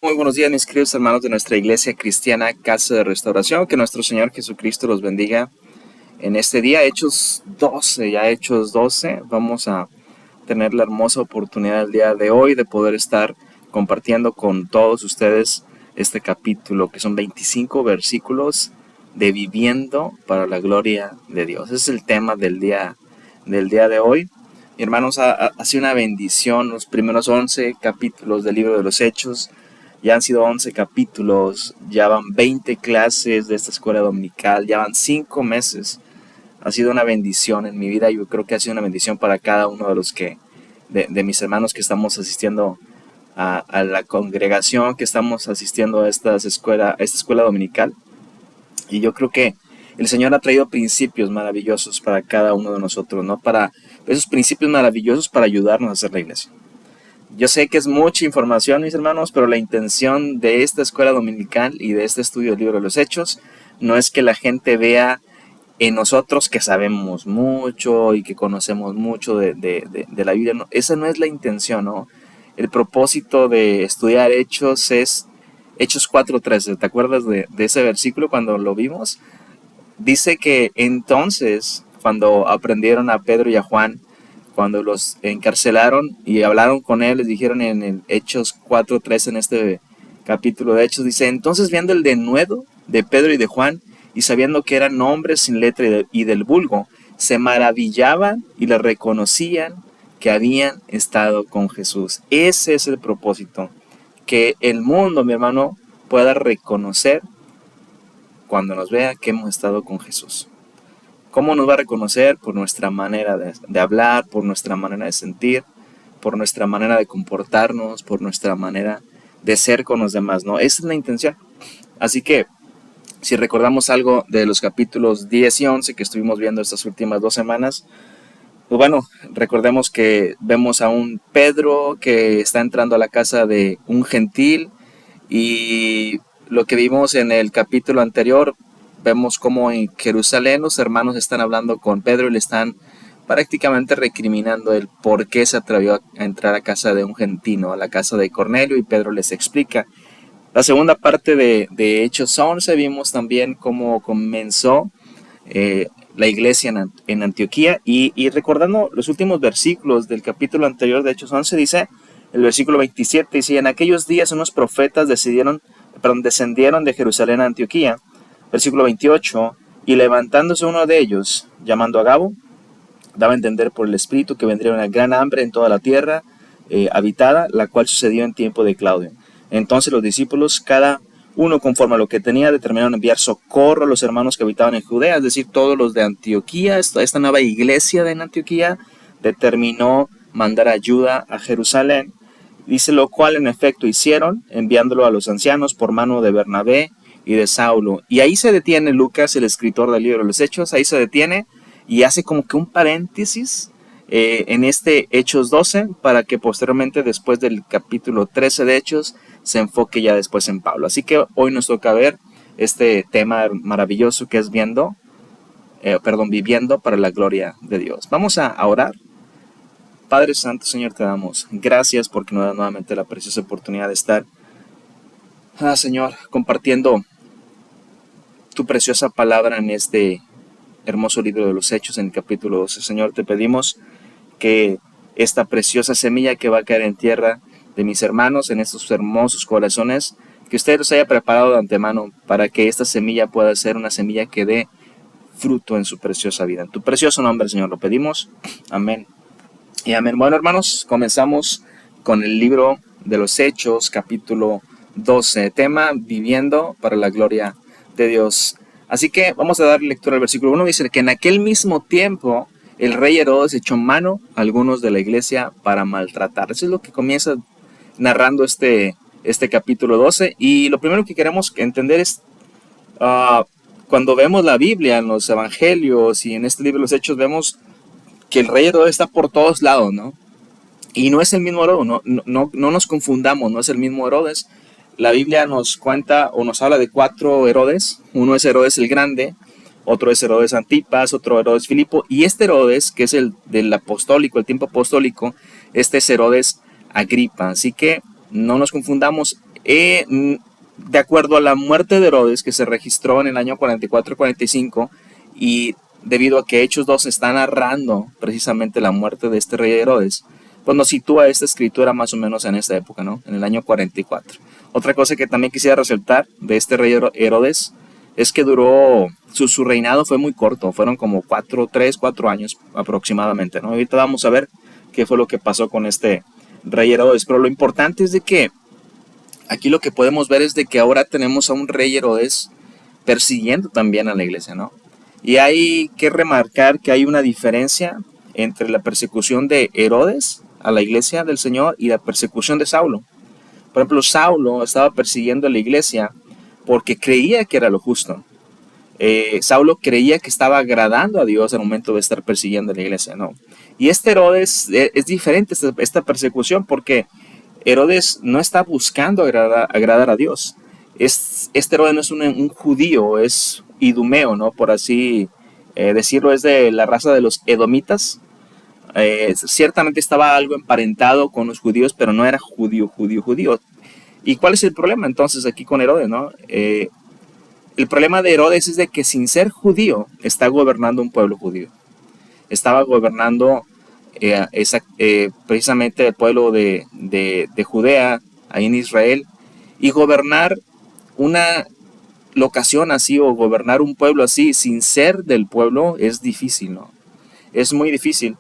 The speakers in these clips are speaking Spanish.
Muy buenos días, mis queridos hermanos de nuestra iglesia cristiana Casa de Restauración. Que nuestro Señor Jesucristo los bendiga en este día. Hechos 12. Vamos a tener la hermosa oportunidad el día de hoy de poder estar compartiendo con todos ustedes este capítulo, que son 25 versículos de viviendo para la gloria de Dios. Ese es el tema del día de hoy. Mi hermanos, ha sido una bendición los primeros 11 capítulos del libro de los Hechos. Ya han sido 11 capítulos, ya van 20 clases de esta escuela dominical, ya van 5 meses. Ha sido una bendición en mi vida. Yo creo que ha sido una bendición para cada uno de los de mis hermanos que estamos asistiendo a la congregación, que estamos asistiendo a esta escuela dominical. Y yo creo que el Señor ha traído principios maravillosos para cada uno de nosotros, ¿no? Para esos principios maravillosos para ayudarnos a hacer la iglesia. Yo sé que es mucha información, mis hermanos, pero la intención de esta escuela dominical y de este estudio del libro de los Hechos no es que la gente vea en nosotros que sabemos mucho y que conocemos mucho de la Biblia. No, esa no es la intención, ¿no? El propósito de estudiar Hechos es Hechos 4:13. ¿Te acuerdas de ese versículo cuando lo vimos? Dice que entonces, cuando aprendieron a Pedro y a Juan, cuando los encarcelaron y hablaron con él, les dijeron en el Hechos 4:13, en este capítulo de Hechos, dice: entonces viendo el denuedo de Pedro y de Juan, y sabiendo que eran hombres sin letra y del vulgo, se maravillaban y le reconocían que habían estado con Jesús. Ese es el propósito, que el mundo, mi hermano, pueda reconocer cuando nos vea que hemos estado con Jesús. ¿Cómo nos va a reconocer? Por nuestra manera de hablar, por nuestra manera de sentir, por nuestra manera de comportarnos, por nuestra manera de ser con los demás, ¿no? Esa es la intención. Así que, si recordamos algo de los capítulos 10 y 11 que estuvimos viendo estas últimas 2 semanas, pues bueno, recordemos que vemos a un Pedro que está entrando a la casa de un gentil, y lo que vimos en el capítulo anterior, vemos cómo en Jerusalén los hermanos están hablando con Pedro y le están prácticamente recriminando el por qué se atrevió a entrar a casa de un gentil, a la casa de Cornelio, y Pedro les explica. La segunda parte de Hechos 11 vimos también cómo comenzó la iglesia en Antioquía, y recordando los últimos versículos del capítulo anterior de Hechos 11, dice el versículo 27, dice: en aquellos días unos profetas descendieron de Jerusalén a Antioquía. Versículo 28, y levantándose uno de ellos, llamando a Agabo, daba a entender por el Espíritu que vendría una gran hambre en toda la tierra habitada, la cual sucedió en tiempo de Claudio. Entonces los discípulos, cada uno conforme a lo que tenía, determinaron enviar socorro a los hermanos que habitaban en Judea, es decir, todos los de Antioquía. Esta nueva iglesia de Antioquía determinó mandar ayuda a Jerusalén. Dice: lo cual en efecto hicieron, enviándolo a los ancianos por mano de Bernabé y de Saulo. Y ahí se detiene Lucas, el escritor del libro de los Hechos, ahí se detiene y hace como que un paréntesis en este Hechos 12, para que posteriormente, después del capítulo 13 de Hechos, se enfoque ya después en Pablo. Así que hoy nos toca ver este tema maravilloso que es viviendo para la gloria de Dios. Vamos a orar. Padre Santo, Señor, te damos gracias porque nos da nuevamente la preciosa oportunidad de estar, Señor, compartiendo tu preciosa palabra en este hermoso libro de los Hechos, en el capítulo 12. Señor, te pedimos que esta preciosa semilla que va a caer en tierra de mis hermanos, en estos hermosos corazones, que usted los haya preparado de antemano para que esta semilla pueda ser una semilla que dé fruto en su preciosa vida. En tu precioso nombre, Señor, lo pedimos. Amén y amén. Bueno, hermanos, comenzamos con el libro de los Hechos, capítulo 12, tema viviendo para la gloria de Dios. Así que vamos a dar lectura al versículo 1. Dice que en aquel mismo tiempo el rey Herodes echó mano a algunos de la iglesia para maltratar. Eso es lo que comienza narrando este capítulo 12. Y lo primero que queremos entender es, cuando vemos la Biblia en los evangelios y en este libro de los Hechos, vemos que el rey Herodes está por todos lados, ¿no? Y no es el mismo Herodes, no nos confundamos, no es el mismo Herodes. La Biblia nos cuenta o nos habla de 4 Herodes. Uno es Herodes el Grande, otro es Herodes Antipas, otro Herodes Filipo, y este Herodes, que es el del apostólico, el tiempo apostólico, este es Herodes Agripa. Así que no nos confundamos, De acuerdo a la muerte de Herodes, que se registró en el año 44-45, y debido a que Hechos 2 está narrando precisamente la muerte de este rey Herodes, pues nos sitúa esta escritura más o menos en esta época, ¿no? En el año 44. Otra cosa que también quisiera resaltar de este rey Herodes es que su reinado fue muy corto, fueron como 4 años aproximadamente, ¿no? Ahorita vamos a ver qué fue lo que pasó con este rey Herodes, pero lo importante es de que aquí lo que podemos ver es de que ahora tenemos a un rey Herodes persiguiendo también a la iglesia, ¿no? Y hay que remarcar que hay una diferencia entre la persecución de Herodes a la iglesia del Señor y la persecución de Saulo. Por ejemplo, Saulo estaba persiguiendo a la iglesia porque creía que era lo justo. Saulo creía que estaba agradando a Dios al momento de estar persiguiendo a la iglesia, ¿no? Y este Herodes es diferente, esta persecución, porque Herodes no está buscando agradar a Dios. Este Herodes no es un judío, es idumeo, ¿no? Por así decirlo, es de la raza de los edomitas. Ciertamente estaba algo emparentado con los judíos, pero no era judío. ¿Y cuál es el problema entonces aquí con Herodes, no? El problema de Herodes es de que sin ser judío está gobernando un pueblo judío. Estaba gobernando precisamente el pueblo de Judea, ahí en Israel, y gobernar una locación así o gobernar un pueblo así sin ser del pueblo es difícil, ¿no? Es muy difícil.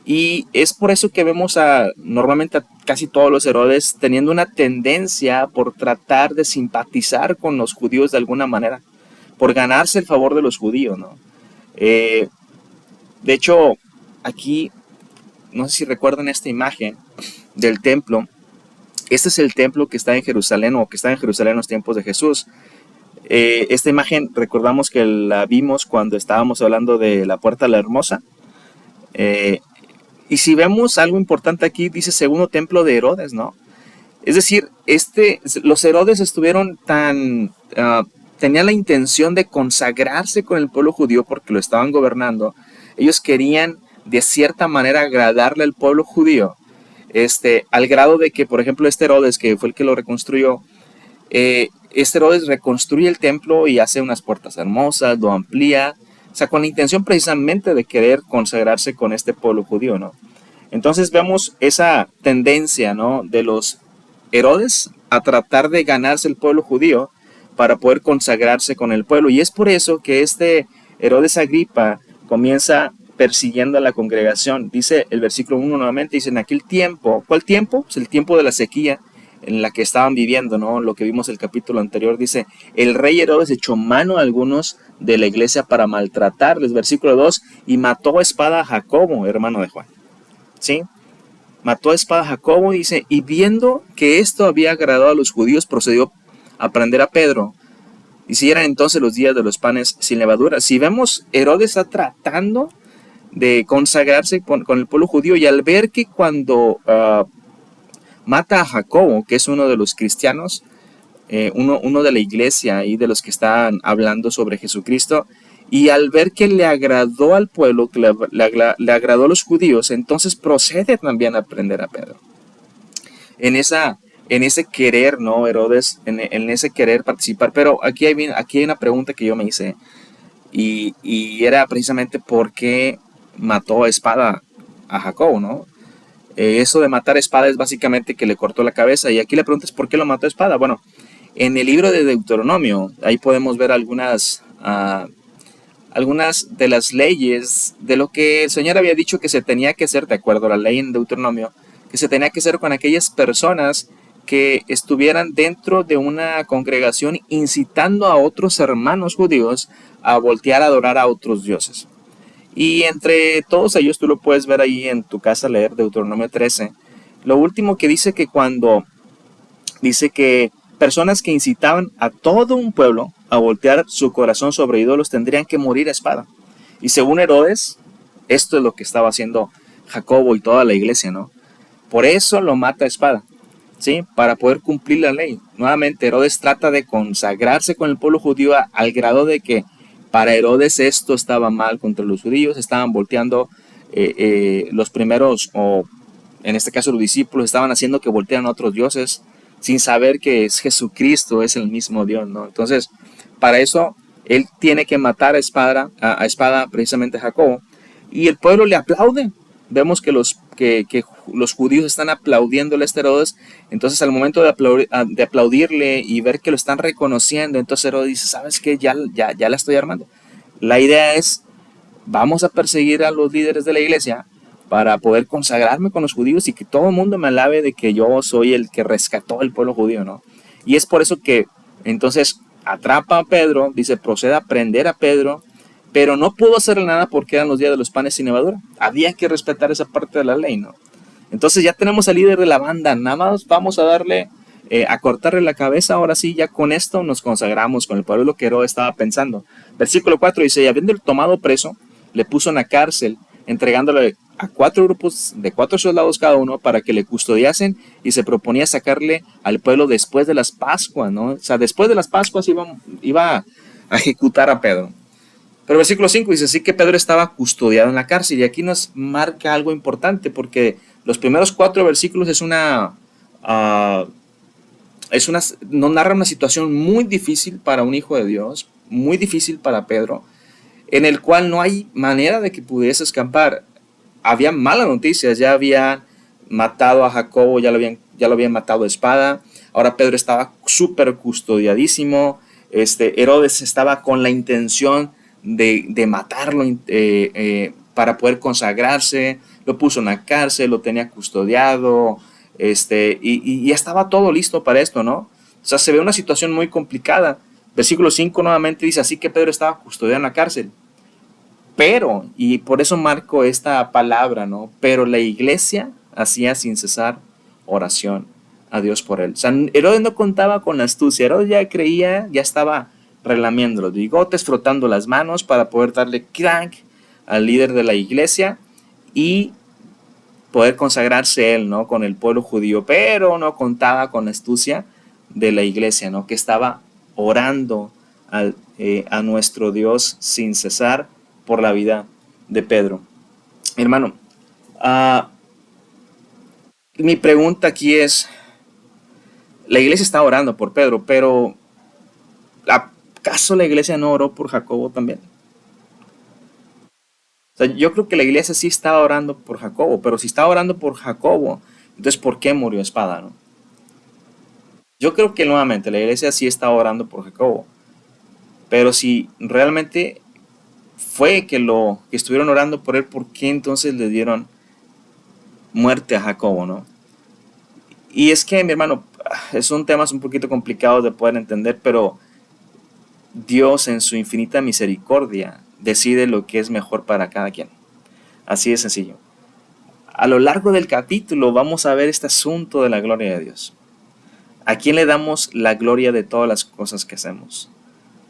Y es por eso que vemos normalmente a casi todos los Herodes teniendo una tendencia por tratar de simpatizar con los judíos de alguna manera, por ganarse el favor de los judíos, ¿no? De hecho, aquí, no sé si recuerdan esta imagen del templo. Este es el templo que está en Jerusalén, o que está en Jerusalén en los tiempos de Jesús. Esta imagen recordamos que la vimos cuando estábamos hablando de la Puerta de la Hermosa. Y si vemos algo importante aquí, dice segundo templo de Herodes, ¿no? Es decir, los Herodes estuvieron tenían la intención de consagrarse con el pueblo judío porque lo estaban gobernando. Ellos querían de cierta manera agradarle al pueblo judío, al grado de que, por ejemplo, este Herodes, que fue el que lo reconstruyó, este Herodes reconstruye el templo y hace unas puertas hermosas, lo amplía, o sea, con la intención precisamente de querer consagrarse con este pueblo judío, ¿no? Entonces vemos esa tendencia, ¿no?, de los Herodes a tratar de ganarse el pueblo judío para poder consagrarse con el pueblo. Y es por eso que este Herodes Agripa comienza persiguiendo a la congregación. Dice el versículo 1 nuevamente, dice, en aquel tiempo, ¿cuál tiempo? Pues el tiempo de la sequía en la que estaban viviendo, ¿no? Lo que vimos el capítulo anterior, dice, el rey Herodes echó mano a algunos de la iglesia para maltratarles. Versículo 2, y mató a espada a Jacobo, hermano de Juan. ¿Sí? Mató a espada a Jacobo, dice, y viendo que esto había agradado a los judíos, procedió a prender a Pedro. Y si eran entonces los días de los panes sin levadura. Si vemos, Herodes está tratando de consagrarse con el pueblo judío, y al ver que cuando mata a Jacobo, que es uno de los cristianos, uno de la iglesia y de los que están hablando sobre Jesucristo, y al ver que le agradó al pueblo, que le agradó a los judíos, entonces procede también a prender a Pedro. En ese querer, ¿no? Herodes, en ese querer participar. Pero aquí hay una pregunta que yo me hice, y era precisamente por qué mató a espada a Jacob, ¿no? Eso de matar a espada es básicamente que le cortó la cabeza, y aquí la pregunta es ¿por qué lo mató a espada? Bueno, en el libro de Deuteronomio, ahí podemos ver algunas de las leyes de lo que el Señor había dicho que se tenía que hacer, de acuerdo a la ley en Deuteronomio, que se tenía que hacer con aquellas personas que estuvieran dentro de una congregación incitando a otros hermanos judíos a voltear a adorar a otros dioses. Y entre todos ellos, tú lo puedes ver ahí en tu casa, leer Deuteronomio 13. Lo último que dice que dice que personas que incitaban a todo un pueblo a voltear su corazón sobre ídolos tendrían que morir a espada. Y según Herodes, esto es lo que estaba haciendo Jacobo y toda la iglesia, ¿no? Por eso lo mata a espada, ¿sí? Para poder cumplir la ley. Nuevamente, Herodes trata de consagrarse con el pueblo judío al grado de que para Herodes esto estaba mal contra los judíos, estaban volteando los primeros, o en este caso los discípulos, estaban haciendo que voltearan a otros dioses, sin saber que es Jesucristo, es el mismo Dios, ¿no? Entonces, para eso, él tiene que matar a espada precisamente a Jacobo, y el pueblo le aplaude. Vemos que los judíos están aplaudiéndole a este Herodes. Entonces, al momento de aplaudirle y ver que lo están reconociendo, entonces Herodes dice, ¿sabes qué? Ya la estoy armando. La idea es, vamos a perseguir a los líderes de la iglesia para poder consagrarme con los judíos y que todo el mundo me alabe de que yo soy el que rescató el pueblo judío, ¿no? Y es por eso que entonces atrapa a Pedro, dice, procede a prender a Pedro, pero no pudo hacerle nada porque eran los días de los panes sin levadura. Había que respetar esa parte de la ley, ¿no? Entonces ya tenemos al líder de la banda, nada más vamos a darle, a cortarle la cabeza, ahora sí, ya con esto nos consagramos con el pueblo, que Herodes estaba pensando. Versículo 4 dice, y habiendo tomado preso, le puso en la cárcel, entregándole a 4 grupos de 4 soldados cada uno para que le custodiasen, y se proponía sacarle al pueblo después de las Pascuas, ¿no? O sea, después de las Pascuas iba a ejecutar a Pedro. Pero versículo 5 dice, así que Pedro estaba custodiado en la cárcel, y aquí nos marca algo importante, porque los primeros 4 versículos nos narra una situación muy difícil para un hijo de Dios, muy difícil para Pedro, en el cual no hay manera de que pudiese escapar. Había malas noticias, ya habían matado a Jacobo, ya lo habían matado a espada, ahora Pedro estaba súper custodiadísimo, Herodes estaba con la intención de matarlo para poder consagrarse, lo puso en la cárcel, lo tenía custodiado, y ya estaba todo listo para esto, ¿no? O sea, se ve una situación muy complicada. Versículo 5 nuevamente dice, así que Pedro estaba custodiado en la cárcel. Pero, y por eso marco esta palabra, ¿no? Pero la iglesia hacía sin cesar oración a Dios por él. O sea, Herodes no contaba con la astucia. Herodes ya creía, ya estaba relamiendo los bigotes, frotando las manos para poder darle crank al líder de la iglesia y poder consagrarse él, ¿no? Con el pueblo judío. Pero no contaba con la astucia de la iglesia, ¿no? Que estaba orando a nuestro Dios sin cesar por la vida de Pedro. Hermano, mi pregunta aquí es, la iglesia está orando por Pedro, pero ¿acaso la iglesia no oró por Jacobo también? O sea, yo creo que la iglesia sí estaba orando por Jacobo, pero si estaba orando por Jacobo, entonces ¿por qué murió espada, no? Yo creo que nuevamente la iglesia sí estaba orando por Jacobo, pero si realmente fue que estuvieron orando por él, ¿por qué entonces le dieron muerte a Jacobo, no? Y es que, mi hermano, son temas un poquito complicados de poder entender, pero Dios en su infinita misericordia decide lo que es mejor para cada quien. Así de sencillo. A lo largo del capítulo vamos a ver este asunto de la gloria de Dios. ¿A quién le damos la gloria de todas las cosas que hacemos?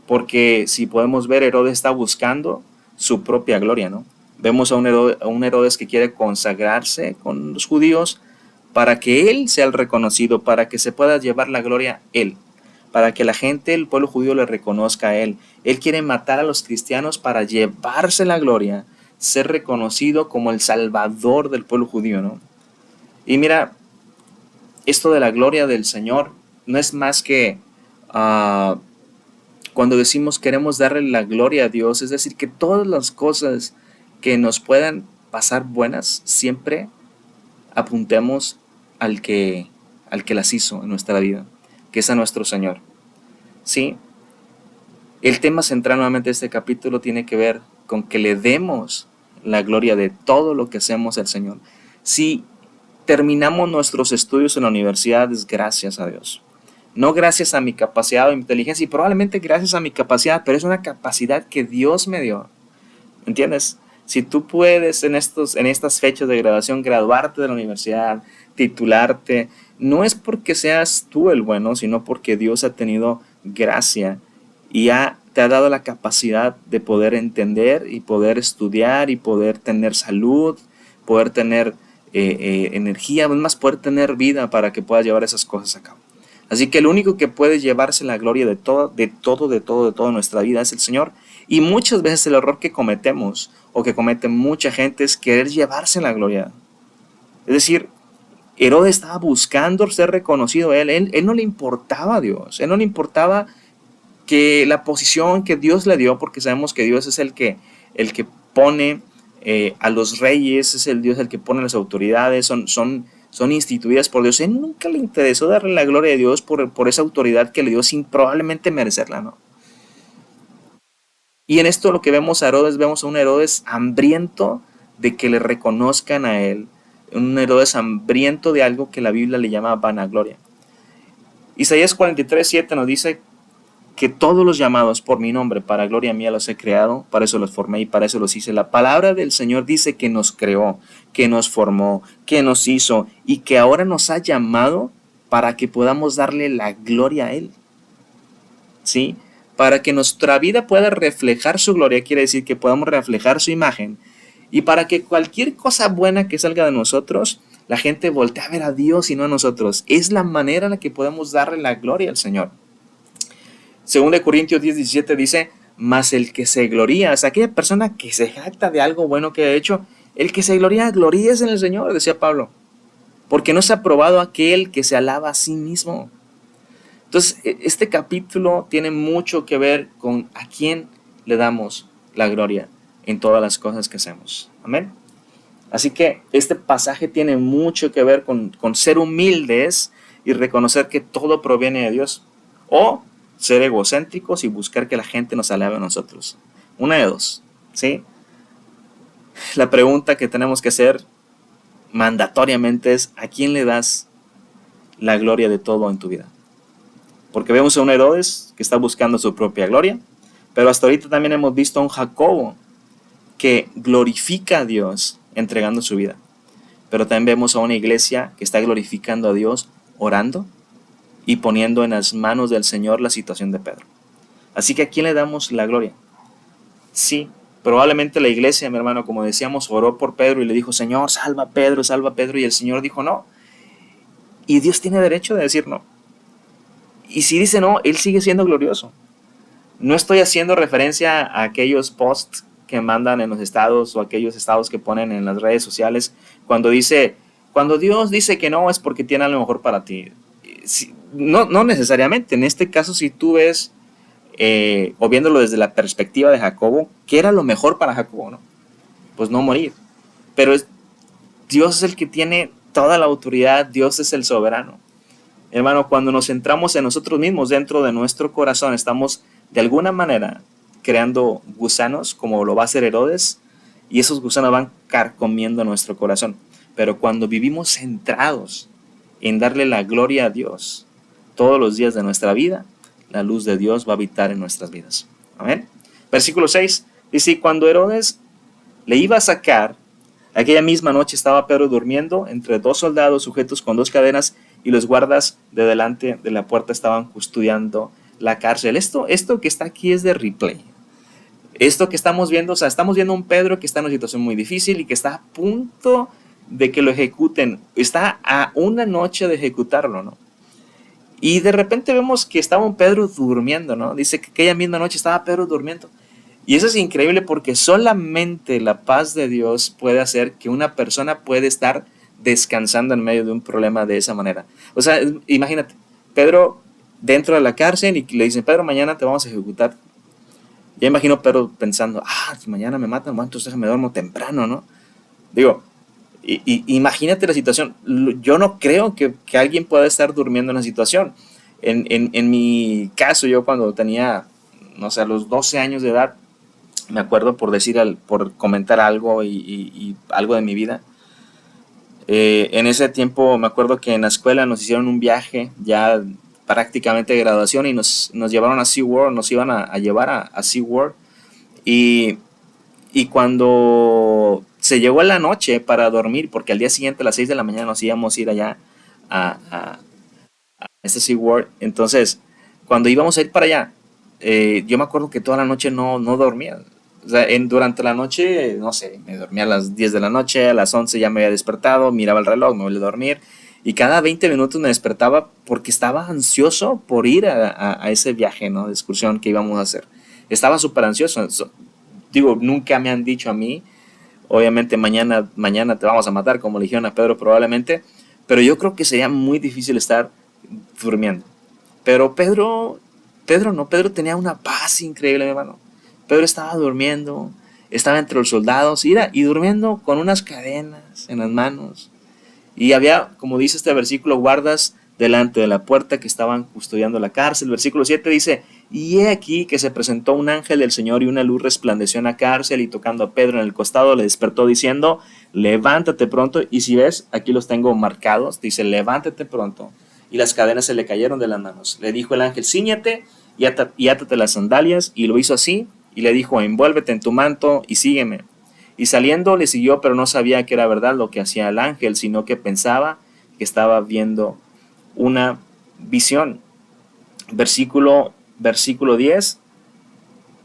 Porque si podemos ver, Herodes está buscando su propia gloria, ¿no? Vemos a un Herodes que quiere consagrarse con los judíos para que él sea el reconocido, para que se pueda llevar la gloria él, para que la gente, el pueblo judío le reconozca a él. Él quiere matar a los cristianos para llevarse la gloria, ser reconocido como el salvador del pueblo judío, ¿no? Y mira, esto de la gloria del Señor no es más que cuando decimos queremos darle la gloria a Dios, es decir, que todas las cosas que nos puedan pasar buenas, siempre apuntemos al que las hizo en nuestra vida, que es a nuestro Señor. ¿Sí? El tema central nuevamente de este capítulo tiene que ver con que le demos la gloria de todo lo que hacemos al Señor. Si terminamos nuestros estudios en la universidad, es gracias a Dios. No gracias a mi capacidad o mi inteligencia, y probablemente gracias a mi capacidad, pero es una capacidad que Dios me dio. ¿Entiendes? Si tú puedes en estas fechas de graduación graduarte de la universidad, titularte, no es porque seas tú el bueno, sino porque Dios ha tenido gracia y te ha dado la capacidad de poder entender y poder estudiar y poder tener salud, poder tener energía, además poder tener vida para que puedas llevar esas cosas a cabo. Así que el único que puede llevarse la gloria de toda nuestra vida es el Señor. Y muchas veces el error que cometemos o que comete mucha gente es querer llevarse la gloria. Es decir, Herodes estaba buscando ser reconocido. Él no le importaba a Dios, él no le importaba que la posición que Dios le dio, porque sabemos que Dios es el que pone a los reyes, es el Dios el que pone las autoridades, son instituidas por Dios. Él nunca le interesó darle la gloria a Dios por esa autoridad que le dio sin probablemente merecerla, ¿no? Y en esto lo que vemos a un Herodes hambriento de que le reconozcan a él, un Herodes hambriento de algo que la Biblia le llama vanagloria. Isaías 43:7 nos dice que todos los llamados por mi nombre, para gloria mía los he creado, para eso los formé y para eso los hice. La palabra del Señor dice que nos creó, que nos formó, que nos hizo y que ahora nos ha llamado para que podamos darle la gloria a Él. ¿Sí? Para que nuestra vida pueda reflejar su gloria, quiere decir que podamos reflejar su imagen. Y para que cualquier cosa buena que salga de nosotros, la gente voltee a ver a Dios y no a nosotros. Es la manera en la que podemos darle la gloria al Señor. Según de Corintios 10:17 dice, mas el que se gloría, o sea, aquella persona que se jacta de algo bueno que ha hecho, el que se gloría es en el Señor, decía Pablo, porque no se ha probado aquel que se alaba a sí mismo. Entonces, este capítulo tiene mucho que ver con a quién le damos la gloria en todas las cosas que hacemos. Amén. Así que este pasaje tiene mucho que ver con ser humildes y reconocer que todo proviene de Dios. O ser egocéntricos y buscar que la gente nos alabe a nosotros. Una de dos, ¿sí? La pregunta que tenemos que hacer mandatoriamente es, ¿a quién le das la gloria de todo en tu vida? Porque vemos a un Herodes que está buscando su propia gloria, pero hasta ahorita también hemos visto a un Jacobo que glorifica a Dios entregando su vida. Pero también vemos a una iglesia que está glorificando a Dios orando y poniendo en las manos del Señor la situación de Pedro. Así que ¿a quién le damos la gloria? Sí, probablemente la iglesia, mi hermano, como decíamos, oró por Pedro y le dijo, Señor, salva a Pedro, y el Señor dijo no. Y Dios tiene derecho de decir no. Y si dice no, Él sigue siendo glorioso. No estoy haciendo referencia a aquellos posts que mandan en los estados o aquellos estados que ponen en las redes sociales cuando Dios dice que no es porque tiene algo mejor para ti. No necesariamente. En este caso, si tú ves o viéndolo desde la perspectiva de Jacobo, ¿qué era lo mejor para Jacobo? ¿No? Pues no morir. Pero Dios es el que tiene toda la autoridad, Dios es el soberano. Hermano, cuando nos centramos en nosotros mismos, dentro de nuestro corazón, estamos de alguna manera creando gusanos, como lo va a hacer Herodes, y esos gusanos van carcomiendo nuestro corazón. Pero cuando vivimos centrados en darle la gloria a Dios todos los días de nuestra vida, la luz de Dios va a habitar en nuestras vidas. Amén. Versículo 6 dice, y cuando Herodes le iba a sacar, aquella misma noche estaba Pedro durmiendo entre dos soldados sujetos con dos cadenas y los guardas de delante de la puerta estaban custodiando la cárcel. Esto que está aquí es de replay. Esto que estamos viendo, o sea, estamos viendo a un Pedro que está en una situación muy difícil y que está a punto de que lo ejecuten. Está a una noche de ejecutarlo, ¿no? Y de repente vemos que estaba un Pedro durmiendo, ¿no? Dice que aquella misma noche estaba Pedro durmiendo. Y eso es increíble porque solamente la paz de Dios puede hacer que una persona pueda estar descansando en medio de un problema de esa manera. O sea, imagínate, Pedro dentro de la cárcel y le dicen, Pedro, mañana te vamos a ejecutar. Ya imagino Pedro pensando, pues mañana me matan, bueno, entonces me duermo temprano, ¿no? Digo, imagínate la situación. Yo no creo que alguien pueda estar durmiendo en la situación. En mi caso, yo cuando tenía, no sé, a los 12 años de edad, me acuerdo por comentar algo y algo de mi vida. En ese tiempo me acuerdo que en la escuela nos hicieron un viaje ya prácticamente de graduación y nos llevaron a SeaWorld, nos iban a llevar a SeaWorld y cuando se llegó la noche para dormir, porque al día siguiente a las 6 de la mañana nos íbamos a ir allá a este SeaWorld, entonces cuando íbamos a ir para allá, yo me acuerdo que toda la noche no dormía. O sea, durante la noche, no sé, me dormía a las 10 de la noche, a las 11 ya me había despertado, miraba el reloj, me volví a dormir. Y cada 20 minutos me despertaba porque estaba ansioso por ir a ese viaje, ¿no? De excursión que íbamos a hacer. Estaba súper ansioso. Digo, nunca me han dicho a mí, obviamente mañana te vamos a matar, como le dijeron a Pedro probablemente, pero yo creo que sería muy difícil estar durmiendo. Pero Pedro tenía una paz increíble, mi hermano. Pedro estaba durmiendo, estaba entre los soldados, y durmiendo con unas cadenas en las manos. Y había, como dice este versículo, guardas delante de la puerta que estaban custodiando la cárcel. El versículo 7 dice, y he aquí que se presentó un ángel del Señor y una luz resplandeció en la cárcel, y tocando a Pedro en el costado le despertó diciendo, levántate pronto. Y si ves, aquí los tengo marcados, dice, levántate pronto. Y las cadenas se le cayeron de las manos. Le dijo el ángel, cíñete y átate las sandalias. Y lo hizo así, y le dijo, envuélvete en tu manto y sígueme. Y saliendo le siguió, pero no sabía que era verdad lo que hacía el ángel, sino que pensaba que estaba viendo una visión. Versículo 10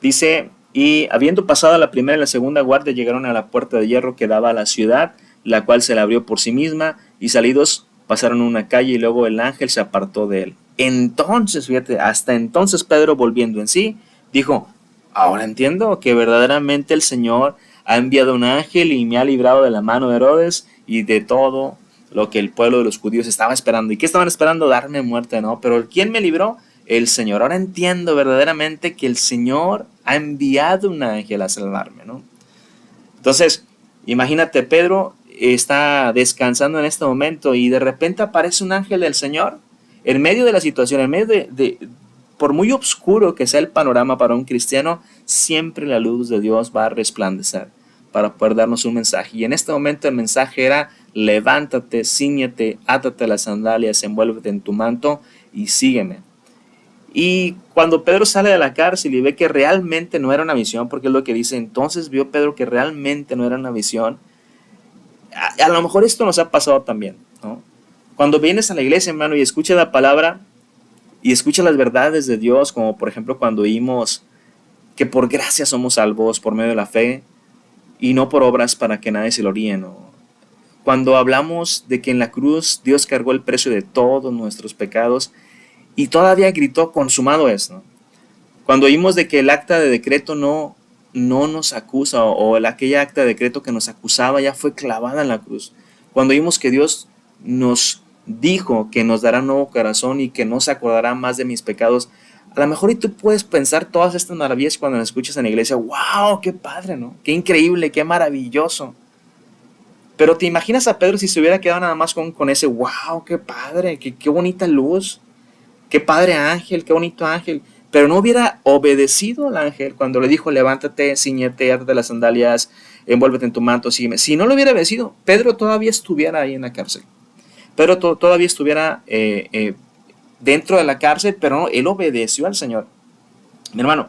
dice, y habiendo pasado la primera y la segunda guardia, llegaron a la puerta de hierro que daba a la ciudad, la cual se la abrió por sí misma, y salidos pasaron una calle, y luego el ángel se apartó de él. Entonces, fíjate, hasta entonces Pedro, volviendo en sí, dijo, ahora entiendo que verdaderamente el Señor ha enviado un ángel y me ha librado de la mano de Herodes y de todo lo que el pueblo de los judíos estaba esperando. ¿Y qué estaban esperando? Darme muerte, ¿no? Pero ¿quién me libró? El Señor. Ahora entiendo verdaderamente que el Señor ha enviado un ángel a salvarme, ¿no? Entonces, imagínate, Pedro está descansando en este momento y de repente aparece un ángel del Señor en medio de la situación, en medio por muy oscuro que sea el panorama para un cristiano, siempre la luz de Dios va a resplandecer para poder darnos un mensaje. Y en este momento el mensaje era, levántate, cíñete, átate las sandalias, envuélvete en tu manto y sígueme. Y cuando Pedro sale de la cárcel y ve que realmente no era una visión, porque es lo que dice, entonces vio Pedro que realmente no era una visión. A lo mejor esto nos ha pasado también, ¿no? Cuando vienes a la iglesia, hermano, y escuchas la palabra y escuchas las verdades de Dios, como por ejemplo cuando oímos que por gracia somos salvos por medio de la fe y no por obras para que nadie se gloríe, ¿no? Cuando hablamos de que en la cruz Dios cargó el precio de todos nuestros pecados y todavía gritó, consumado es, ¿no? Cuando oímos de que el acta de decreto no nos acusa, o aquella acta de decreto que nos acusaba ya fue clavada en la cruz. Cuando oímos que Dios nos dijo que nos dará un nuevo corazón y que no se acordará más de mis pecados, a lo mejor y tú puedes pensar todas estas maravillas cuando las escuchas en la iglesia. ¡Wow! ¡Qué padre!, ¿no? ¡Qué increíble! ¡Qué maravilloso! Pero te imaginas a Pedro si se hubiera quedado nada más con ese ¡wow! ¡Qué padre! ¡Qué bonita luz! ¡Qué padre ángel! ¡Qué bonito ángel! Pero no hubiera obedecido al ángel cuando le dijo, levántate, ciñete, átate las sandalias, envuélvete en tu manto, sígueme. Si no lo hubiera obedecido, Pedro todavía estuviera ahí en la cárcel. Pedro todavía estuviera dentro de la cárcel, pero no, él obedeció al Señor. Mi hermano,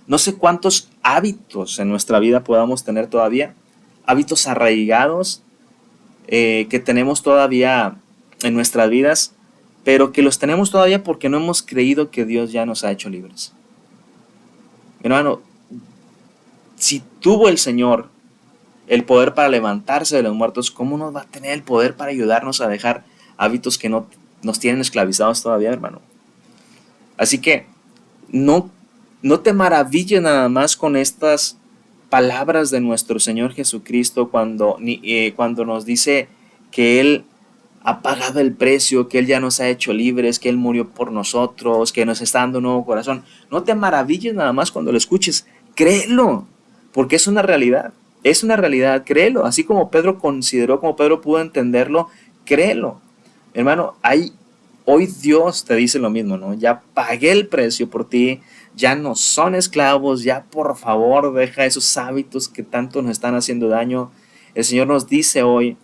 no sé cuántos hábitos en nuestra vida podamos tener todavía, hábitos arraigados que tenemos todavía en nuestras vidas, pero que los tenemos todavía porque no hemos creído que Dios ya nos ha hecho libres. Mi hermano, si tuvo el Señor el poder para levantarse de los muertos, ¿cómo no va a tener el poder para ayudarnos a dejar hábitos que no nos tienen esclavizados todavía, hermano? Así que no, no te maravilles nada más con estas palabras de nuestro Señor Jesucristo cuando nos dice que Él ha pagado el precio, que Él ya nos ha hecho libres, que Él murió por nosotros, que nos está dando un nuevo corazón. No te maravilles nada más cuando lo escuches, créelo, porque es una realidad, créelo, así como Pedro consideró, como Pedro pudo entenderlo, créelo. Hermano, hoy Dios te dice lo mismo, ¿no? Ya pagué el precio por ti, ya no son esclavos, ya por favor deja esos hábitos que tanto nos están haciendo daño. El Señor nos dice hoy,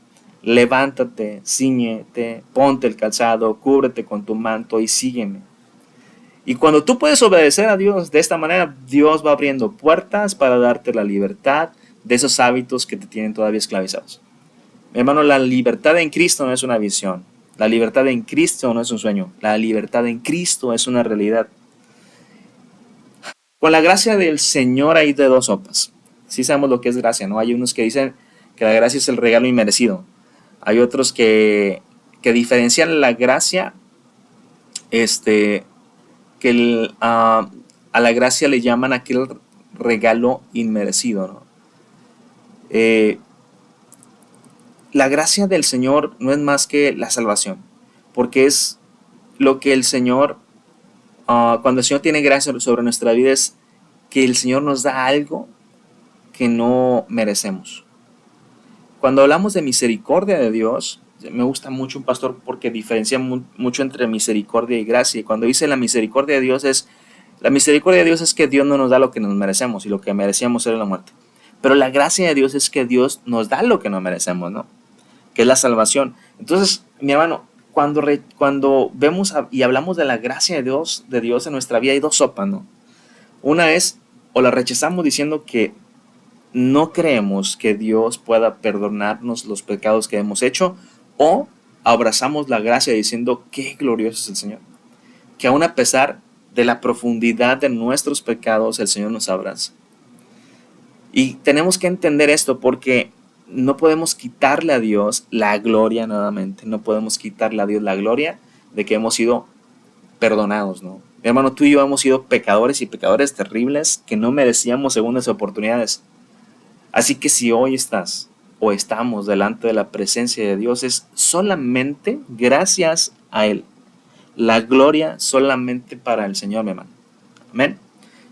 levántate, cíñete, ponte el calzado, cúbrete con tu manto y sígueme. Y cuando tú puedes obedecer a Dios de esta manera, Dios va abriendo puertas para darte la libertad de esos hábitos que te tienen todavía esclavizados. Mi hermano, la libertad en Cristo no es una visión. La libertad en Cristo no es un sueño. La libertad en Cristo es una realidad. Con la gracia del Señor hay de dos sopas. Sí sabemos lo que es gracia, ¿no? Hay unos que dicen que la gracia es el regalo inmerecido. Hay otros que diferencian la gracia, a la gracia le llaman aquel regalo inmerecido, ¿no? la gracia del Señor no es más que la salvación, porque es lo que el Señor, cuando el Señor tiene gracia sobre nuestra vida, es que el Señor nos da algo que no merecemos. Cuando hablamos de misericordia de Dios, me gusta mucho un pastor porque diferencia mucho entre misericordia y gracia. Y cuando dice la misericordia de Dios es que Dios no nos da lo que nos merecemos y lo que merecíamos era la muerte. Pero la gracia de Dios es que Dios nos da lo que no merecemos, ¿no? Que es la salvación. Entonces, mi hermano, cuando vemos y hablamos de la gracia de Dios en nuestra vida, hay dos sopas, ¿no? Una es, o la rechazamos diciendo que no creemos que Dios pueda perdonarnos los pecados que hemos hecho, o abrazamos la gracia diciendo qué glorioso es el Señor, que aun a pesar de la profundidad de nuestros pecados, el Señor nos abraza. Y tenemos que entender esto porque no podemos quitarle a Dios la gloria nuevamente, no podemos quitarle a Dios la gloria de que hemos sido perdonados, ¿no? Mi hermano, tú y yo hemos sido pecadores y pecadores terribles que no merecíamos segundas oportunidades. Así que si hoy estás o estamos delante de la presencia de Dios, es solamente gracias a Él. La gloria solamente para el Señor, mi hermano. Amén.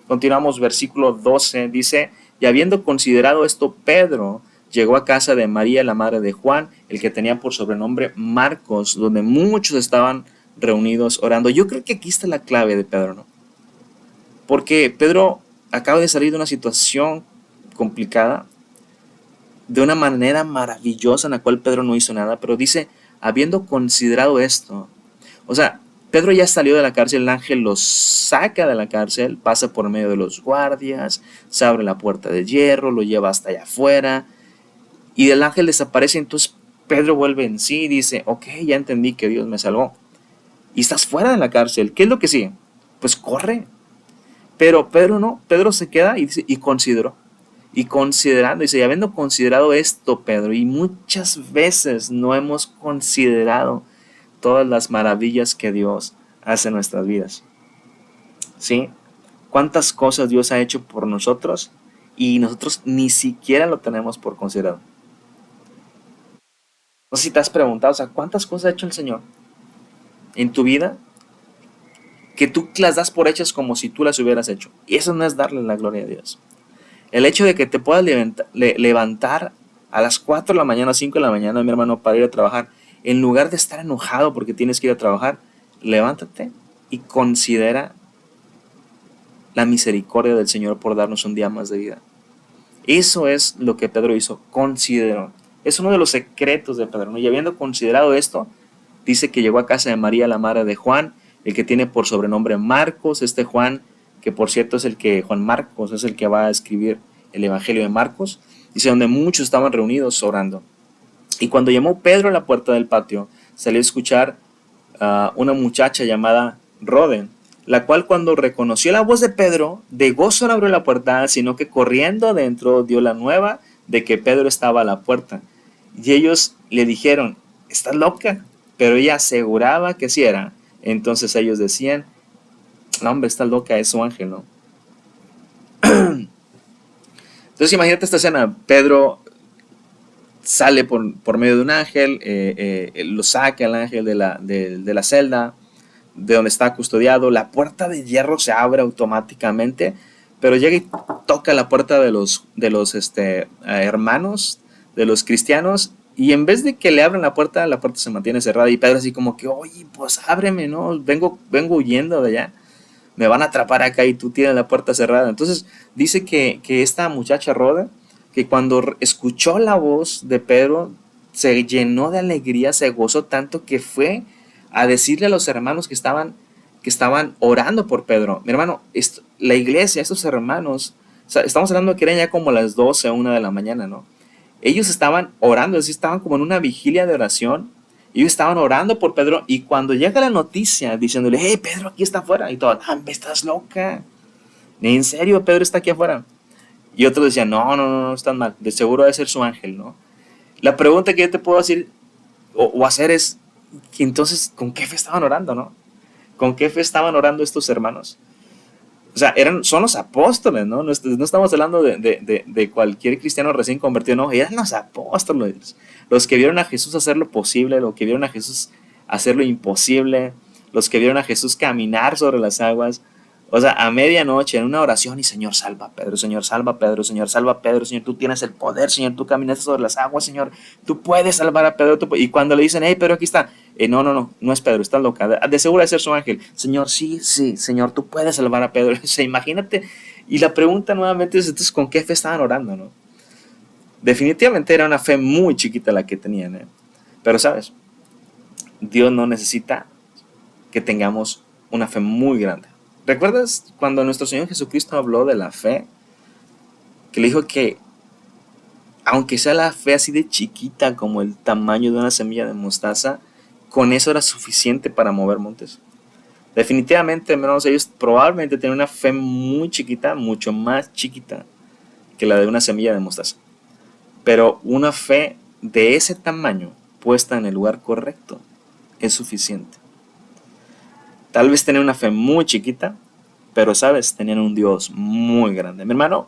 Continuamos, versículo 12, dice, y habiendo considerado esto, Pedro llegó a casa de María, la madre de Juan, el que tenía por sobrenombre Marcos, donde muchos estaban reunidos orando. Yo creo que aquí está la clave de Pedro, ¿no? Porque Pedro acaba de salir de una situación complicada, de una manera maravillosa en la cual Pedro no hizo nada, pero dice, habiendo considerado esto, o sea, Pedro ya salió de la cárcel, el ángel lo saca de la cárcel, pasa por medio de los guardias, se abre la puerta de hierro, lo lleva hasta allá afuera, y el ángel desaparece. Entonces Pedro vuelve en sí y dice, ok, ya entendí que Dios me salvó, y estás fuera de la cárcel, ¿qué es lo que sigue? Pues corre. Pero Pedro no, Pedro se queda y dice, y consideró. Y considerando, dice, y habiendo considerado esto, Pedro, y muchas veces no hemos considerado todas las maravillas que Dios hace en nuestras vidas. ¿Sí? ¿Cuántas cosas Dios ha hecho por nosotros y nosotros ni siquiera lo tenemos por considerado? No sé si te has preguntado, o sea, ¿cuántas cosas ha hecho el Señor en tu vida que tú las das por hechas como si tú las hubieras hecho? Y eso no es darle la gloria a Dios. El hecho de que te puedas levantar a las 4 de la mañana, 5 de la mañana, mi hermano, para ir a trabajar, en lugar de estar enojado porque tienes que ir a trabajar, levántate y considera la misericordia del Señor por darnos un día más de vida. Eso es lo que Pedro hizo, consideró. Es uno de los secretos de Pedro, ¿no? Y habiendo considerado esto, dice que llegó a casa de María, la madre de Juan, el que tiene por sobrenombre Marcos. Este Juan, que por cierto es Juan Marcos, es el que va a escribir el Evangelio de Marcos, dice, donde muchos estaban reunidos orando. Y cuando llamó Pedro a la puerta del patio, salió a escuchar una muchacha llamada Roden, la cual cuando reconoció la voz de Pedro, de gozo no abrió la puerta, sino que corriendo adentro dio la nueva de que Pedro estaba a la puerta. Y ellos le dijeron, ¿estás loca? Pero ella aseguraba que sí era. Entonces ellos decían, no, hombre, está loca, es su ángel, ¿no? Entonces imagínate esta escena, Pedro sale por medio de un ángel, lo saca el ángel de la celda, de donde está custodiado, la puerta de hierro se abre automáticamente, pero llega y toca la puerta de los hermanos, de los cristianos, y en vez de que le abran la puerta se mantiene cerrada, y Pedro así como que, oye, pues ábreme, ¿no? Vengo huyendo de allá, me van a atrapar acá y tú tienes la puerta cerrada. Entonces dice que esta muchacha Roda, que cuando escuchó la voz de Pedro, se llenó de alegría, se gozó tanto que fue a decirle a los hermanos que estaban orando por Pedro. Mi hermano, la iglesia, estos hermanos, o sea, estamos hablando que eran ya como las 12 o 1 de la mañana, ¿no? Ellos estaban orando, es decir, estaban como en una vigilia de oración. Ellos estaban orando por Pedro y cuando llega la noticia diciéndole, hey, Pedro aquí está afuera, y todo, ah, estás loca, en serio, Pedro está aquí afuera. Y otros decían, no, están mal, de seguro debe ser su ángel, ¿no? La pregunta que yo te puedo decir o hacer es, que entonces, ¿con qué fe estaban orando, no? ¿Con qué fe estaban orando estos hermanos? O sea, son los apóstoles, ¿no? No, no estamos hablando de cualquier cristiano recién convertido, no, eran los apóstoles, los que vieron a Jesús hacer lo posible, los que vieron a Jesús hacer lo imposible, los que vieron a Jesús caminar sobre las aguas. O sea, a medianoche en una oración y Señor, salva a Pedro, Señor, salva a Pedro, Señor, salva a Pedro, Señor, tú tienes el poder, Señor, tú caminaste sobre las aguas, Señor, tú puedes salvar a Pedro. Y cuando le dicen, hey, Pedro, aquí está, no es Pedro, está loca, de seguro de ser su ángel. Señor, sí, Señor, tú puedes salvar a Pedro. O sea, imagínate. Y la pregunta nuevamente es, entonces, ¿con qué fe estaban orando, no? Definitivamente era una fe muy chiquita la que tenían, ¿eh? Pero, ¿sabes? Dios no necesita que tengamos una fe muy grande. ¿Recuerdas cuando nuestro Señor Jesucristo habló de la fe? Que le dijo que aunque sea la fe así de chiquita como el tamaño de una semilla de mostaza, con eso era suficiente para mover montes. Definitivamente, hermanos, ellos probablemente tenían una fe muy chiquita, mucho más chiquita que la de una semilla de mostaza. Pero una fe de ese tamaño puesta en el lugar correcto es suficiente. Tal vez tenían una fe muy chiquita, pero sabes, tenían un Dios muy grande. Mi hermano,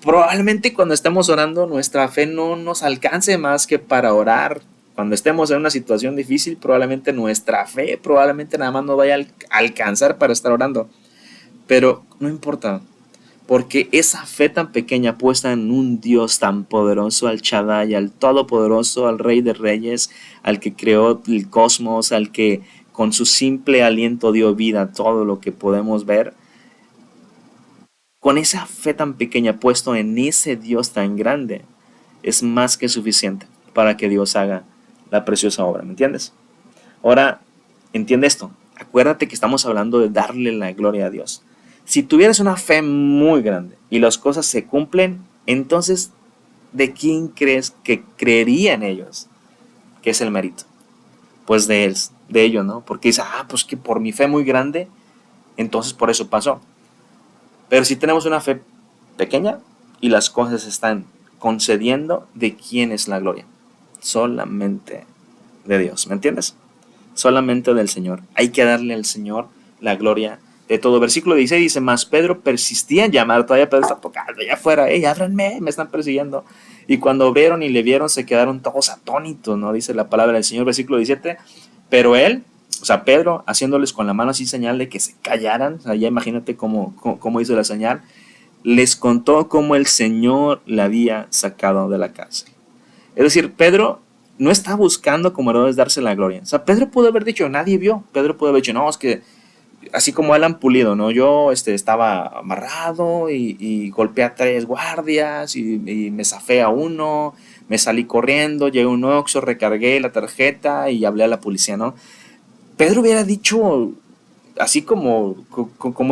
probablemente cuando estemos orando nuestra fe no nos alcance más que para orar. Cuando estemos en una situación difícil, probablemente nuestra fe probablemente nada más nos vaya a alcanzar para estar orando. Pero no importa, porque esa fe tan pequeña puesta en un Dios tan poderoso, al Shaddai, al Todopoderoso, al Rey de Reyes, al que creó el cosmos, al que con su simple aliento dio vida a todo lo que podemos ver, con esa fe tan pequeña puesto en ese Dios tan grande, es más que suficiente para que Dios haga la preciosa obra, ¿me entiendes? Ahora, entiende esto, acuérdate que estamos hablando de darle la gloria a Dios. Si tuvieras una fe muy grande y las cosas se cumplen, entonces, ¿de quién crees que creería en ellos? ¿Qué es el mérito? Pues de él, de ellos, ¿no? Porque dice, pues que por mi fe muy grande, entonces por eso pasó. Pero si tenemos una fe pequeña y las cosas están concediendo, ¿de quién es la gloria? Solamente de Dios, ¿me entiendes? Solamente del Señor. Hay que darle al Señor la gloria de todo. Versículo 16 dice, mas Pedro persistía en llamar, todavía Pedro está tocando allá afuera, ábranme, me están persiguiendo. Y cuando abrieron y le vieron, se quedaron todos atónitos, ¿no? Dice la palabra del Señor, versículo 17, pero él, o sea, Pedro, haciéndoles con la mano así señal de que se callaran, o sea, ya imagínate cómo hizo la señal, les contó cómo el Señor le había sacado de la cárcel. Es decir, Pedro no está buscando como Herodes darse la gloria. O sea, Pedro pudo haber dicho, nadie vio. Pedro pudo haber dicho, no, es que así como Alan Pulido, ¿no? Yo estaba amarrado y golpeé a 3 guardias y me zafé a uno, me salí corriendo, llegué a un Oxxo, recargué la tarjeta y hablé a la policía, ¿no? Pedro hubiera dicho, así como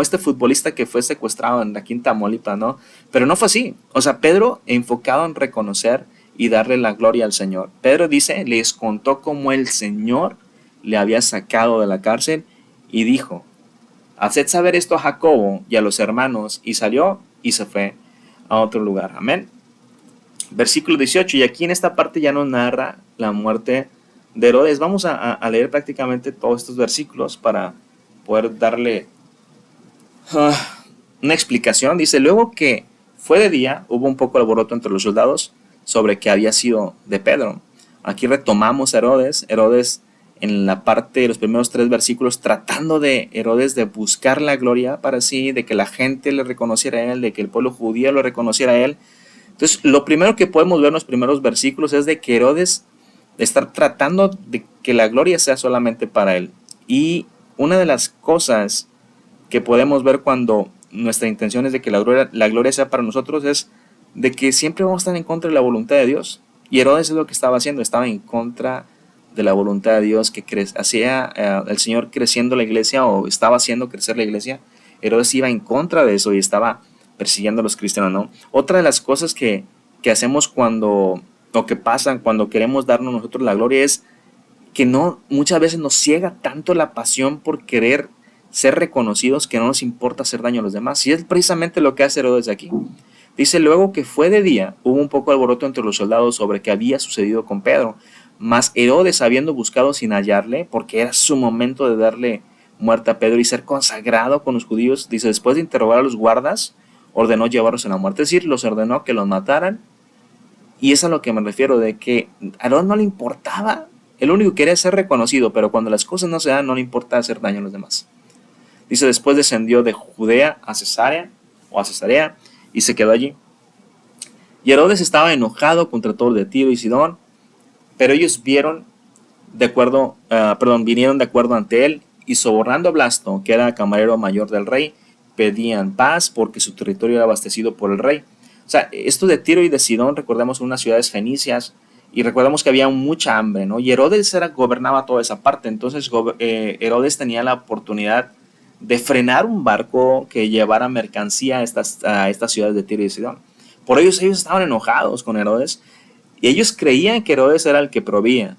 este futbolista que fue secuestrado aquí en Tamaulipas, ¿no? Pero no fue así. O sea, Pedro enfocado en reconocer y darle la gloria al Señor. Pedro dice, les contó cómo el Señor le había sacado de la cárcel y dijo, haced saber esto a Jacobo y a los hermanos, y salió y se fue a otro lugar. Amén. Versículo 18, y aquí en esta parte ya nos narra la muerte de Herodes. Vamos a leer prácticamente todos estos versículos para poder darle una explicación. Dice, luego que fue de día, hubo un poco de alboroto entre los soldados sobre que había sido de Pedro. Aquí retomamos a Herodes. Herodes en la parte de los primeros 3 versículos, tratando de Herodes de buscar la gloria para sí, de que la gente le reconociera a él, de que el pueblo judío lo reconociera a él. Entonces, lo primero que podemos ver en los primeros versículos es de que Herodes está tratando de que la gloria sea solamente para él. Y una de las cosas que podemos ver cuando nuestra intención es de que la gloria sea para nosotros es de que siempre vamos a estar en contra de la voluntad de Dios. Y Herodes es lo que estaba haciendo, estaba en contra de la voluntad de Dios, que hacía el Señor creciendo la iglesia o estaba haciendo crecer la iglesia. Herodes iba en contra de eso y estaba persiguiendo a los cristianos, ¿no? Otra de las cosas que hacemos o que pasan cuando queremos darnos nosotros la gloria es que muchas veces nos ciega tanto la pasión por querer ser reconocidos que no nos importa hacer daño a los demás. Y es precisamente lo que hace Herodes aquí. Dice, luego que fue de día, hubo un poco de alboroto entre los soldados sobre qué había sucedido con Pedro. Mas Herodes, habiendo buscado sin hallarle, porque era su momento de darle muerte a Pedro y ser consagrado con los judíos, dice, después de interrogar a los guardas, ordenó llevarlos a la muerte. Es decir, los ordenó que los mataran. Y es a lo que me refiero, de que a Herodes no le importaba. El único que quería es ser reconocido, pero cuando las cosas no se dan, no le importa hacer daño a los demás. Dice, después descendió de Judea a Cesarea, y se quedó allí. Y Herodes estaba enojado contra todos de Tiro y Sidón, pero ellos vinieron de acuerdo ante él, y sobornando a Blasto, que era camarero mayor del rey, pedían paz porque su territorio era abastecido por el rey. O sea, esto de Tiro y de Sidón, recordemos, unas ciudades fenicias, y recordemos que había mucha hambre, ¿no? Y Herodes gobernaba toda esa parte. Entonces Herodes tenía la oportunidad de frenar un barco que llevara mercancía a estas ciudades de Tiro y Sidón. Por ellos estaban enojados con Herodes, y ellos creían que Herodes era el que proveía.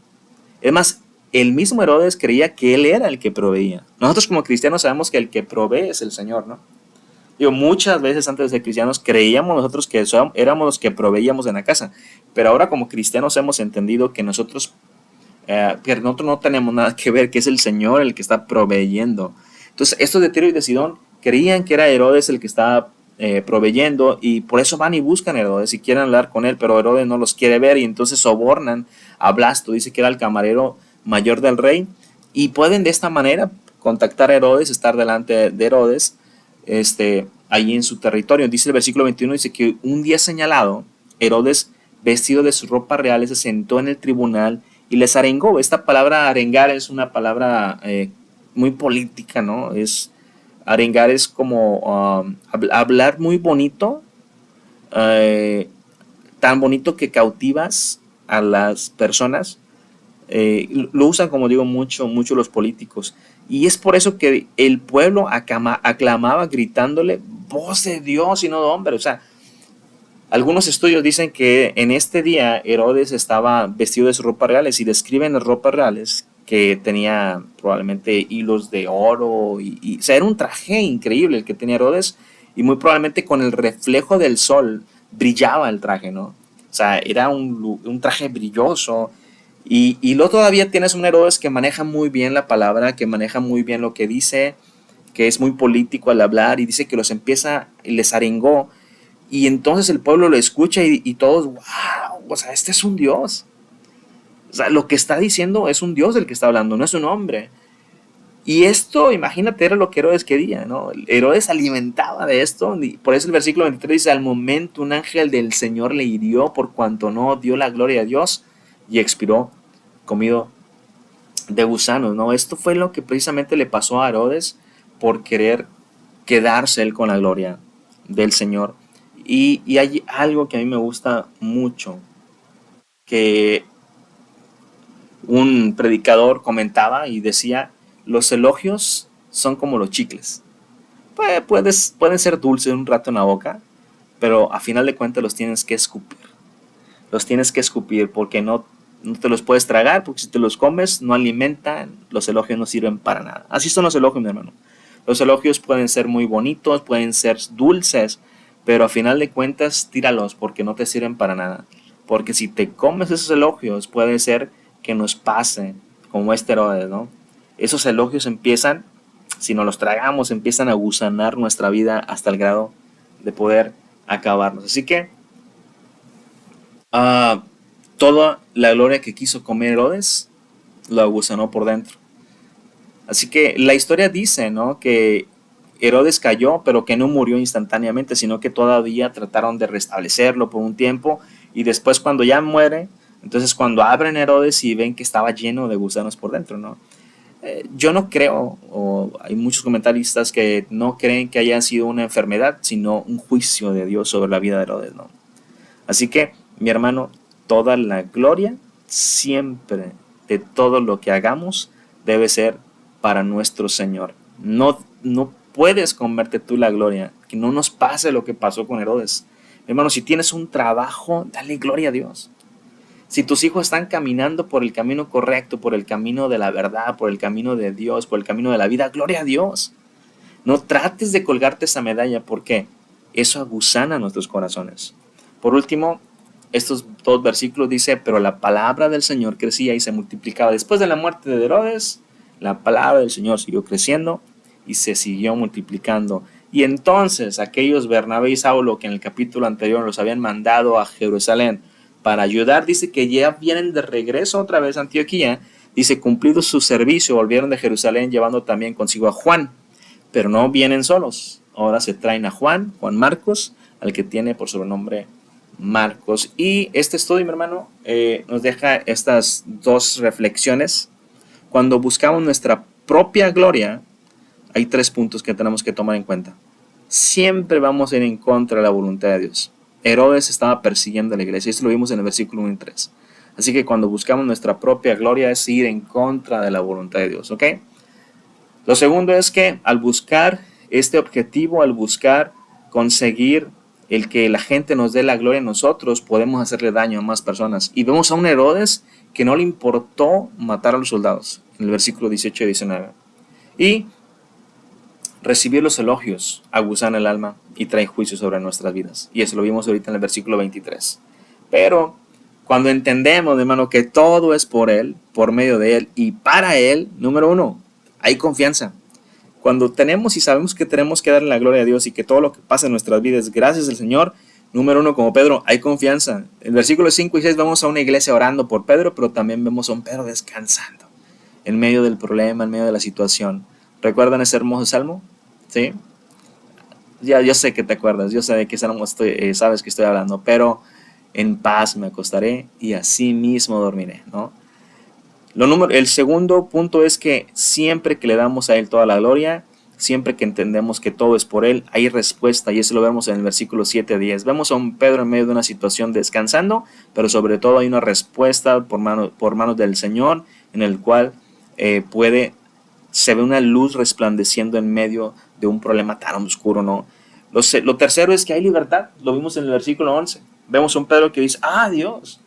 Es más, el mismo Herodes creía que él era el que proveía. Nosotros como cristianos sabemos que el que provee es el Señor, ¿no? Digo, muchas veces antes de ser cristianos creíamos nosotros que éramos los que proveíamos en la casa, pero ahora como cristianos hemos entendido que nosotros no tenemos nada que ver, que es el Señor el que está proveyendo. Entonces, estos de Tiro y de Sidón creían que era Herodes el que estaba proveyendo, y por eso van y buscan a Herodes y quieren hablar con él, pero Herodes no los quiere ver, y entonces sobornan a Blasto, dice que era el camarero mayor del rey, y pueden de esta manera contactar a Herodes, estar delante de Herodes, allí en su territorio. Dice el versículo 21, dice que un día señalado, Herodes, vestido de sus ropas reales, se sentó en el tribunal y les arengó. Esta palabra arengar es una palabra muy política, ¿no? Arengar es como hablar muy bonito, tan bonito que cautivas a las personas. Lo usan, como digo, mucho los políticos. Y es por eso que el pueblo aclamaba gritándole, voz de Dios y no de hombre. O sea, algunos estudios dicen que en este día Herodes estaba vestido de sus ropas reales, y describen las ropas reales que tenía probablemente hilos de oro, o sea, era un traje increíble el que tenía Herodes, y muy probablemente con el reflejo del sol brillaba el traje, ¿no? O sea, era un traje brilloso. Y luego todavía tienes un Herodes que maneja muy bien la palabra, que maneja muy bien lo que dice, que es muy político al hablar, y dice que les arengó, y entonces el pueblo lo escucha, y todos, wow, o sea, este es un Dios. O sea, lo que está diciendo es un Dios el que está hablando, no es un hombre. Y esto, imagínate, era lo que Herodes quería, ¿no? Herodes alimentaba de esto, y por eso el versículo 23 dice, al momento un ángel del Señor le hirió por cuanto no dio la gloria a Dios, y expiró comido de gusanos, ¿no? Esto fue lo que precisamente le pasó a Herodes por querer quedarse él con la gloria del Señor. Y hay algo que a mí me gusta mucho, que un predicador comentaba y decía, los elogios son como los chicles. Pueden ser dulces un rato en la boca, pero a final de cuentas los tienes que escupir. Los tienes que escupir porque no te los puedes tragar, porque si te los comes no alimentan, los elogios no sirven para nada. Así son los elogios, mi hermano. Los elogios pueden ser muy bonitos, pueden ser dulces, pero a final de cuentas tíralos porque no te sirven para nada. Porque si te comes esos elogios, puede ser que nos pase como este Herodes, ¿no? Esos elogios empiezan, si nos los tragamos, empiezan a gusanar nuestra vida hasta el grado de poder acabarnos. Así que toda la gloria que quiso comer Herodes lo gusanó por dentro. Así que la historia dice, ¿no?, que Herodes cayó, pero que no murió instantáneamente, sino que todavía trataron de restablecerlo por un tiempo, y después cuando ya muere, entonces cuando abren Herodes y ven que estaba lleno de gusanos por dentro, ¿no? Yo no creo, o hay muchos comentaristas que no creen que haya sido una enfermedad, sino un juicio de Dios sobre la vida de Herodes, ¿no? Así que, mi hermano, toda la gloria siempre de todo lo que hagamos debe ser para nuestro Señor. No puedes comerte tú la gloria, que no nos pase lo que pasó con Herodes. Hermano, si tienes un trabajo, dale gloria a Dios. Si tus hijos están caminando por el camino correcto, por el camino de la verdad, por el camino de Dios, por el camino de la vida, gloria a Dios. No trates de colgarte esa medalla, porque eso aguzana nuestros corazones. Por último, estos dos versículos dice, pero la palabra del Señor crecía y se multiplicaba. Después de la muerte de Herodes, La palabra del Señor siguió creciendo y se siguió multiplicando. Y entonces aquellos Bernabé y Saulo que en el capítulo anterior los habían mandado a Jerusalén para ayudar, dice que ya vienen de regreso otra vez a Antioquía. Dice, cumplido su servicio, volvieron de Jerusalén llevando también consigo a Juan. Pero no vienen solos. Ahora se traen a Juan Marcos, al que tiene por sobrenombre Marcos. Y este estudio, mi hermano, nos deja estas dos reflexiones. Cuando buscamos nuestra propia gloria, hay 3 puntos que tenemos que tomar en cuenta. Siempre vamos a ir en contra de la voluntad de Dios. Herodes estaba persiguiendo a la iglesia, esto lo vimos en el versículo 1 y 3. Así que cuando buscamos nuestra propia gloria es ir en contra de la voluntad de Dios, ¿ok? Lo segundo es que al buscar este objetivo, al buscar conseguir el que la gente nos dé la gloria a nosotros, podemos hacerle daño a más personas. Y vemos a un Herodes que no le importó matar a los soldados, en el versículo 18 y 19. Y recibir los elogios agusan el alma y trae juicio sobre nuestras vidas. Y eso lo vimos ahorita en el versículo 23. Pero cuando entendemos, hermano, que todo es por Él, por medio de Él y para Él, número 1, hay confianza. Cuando tenemos y sabemos que tenemos que darle la gloria a Dios y que todo lo que pasa en nuestras vidas, gracias al Señor, número 1, como Pedro, hay confianza. En el versículo 5 y 6 vemos a una iglesia orando por Pedro, pero también vemos a un Pedro descansando en medio del problema, en medio de la situación. ¿Recuerdan ese hermoso salmo? ¿Sí? Ya, yo sé que te acuerdas, yo sé de qué salmo sabes que estoy hablando, pero en paz me acostaré y así mismo dormiré, ¿no? El segundo punto es que siempre que le damos a Él toda la gloria, siempre que entendemos que todo es por Él, hay respuesta, y eso lo vemos en el versículo 7 a 10. Vemos a un Pedro en medio de una situación descansando, pero sobre todo hay una respuesta por manos del Señor, en el cual se ve una luz resplandeciendo en medio de un problema tan oscuro, ¿no? Lo tercero es que hay libertad, lo vimos en el versículo 11. Vemos a un Pedro que dice, Dios,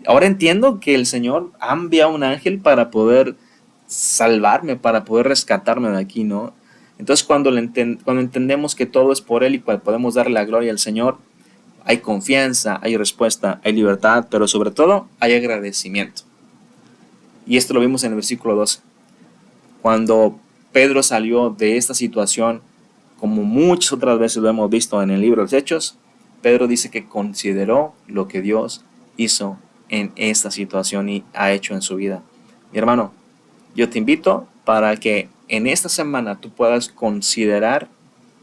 ahora entiendo que el Señor ha enviado un ángel para poder salvarme, para poder rescatarme de aquí, ¿no? Entonces cuando entendemos que todo es por Él y podemos darle la gloria al Señor, hay confianza, hay respuesta, hay libertad, pero sobre todo hay agradecimiento. Y esto lo vimos en el versículo 12. Cuando Pedro salió de esta situación, como muchas otras veces lo hemos visto en el libro de los Hechos, Pedro dice que consideró lo que Dios hizo en esta situación y ha hecho en su vida. Mi hermano, yo te invito para que en esta semana tú puedas considerar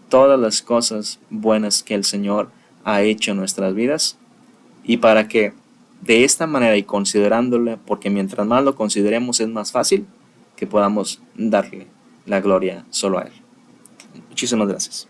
todas las cosas buenas que el Señor ha hecho en nuestras vidas, y para que de esta manera y considerándole, porque mientras más lo consideremos es más fácil que podamos darle la gloria solo a Él. Muchísimas gracias.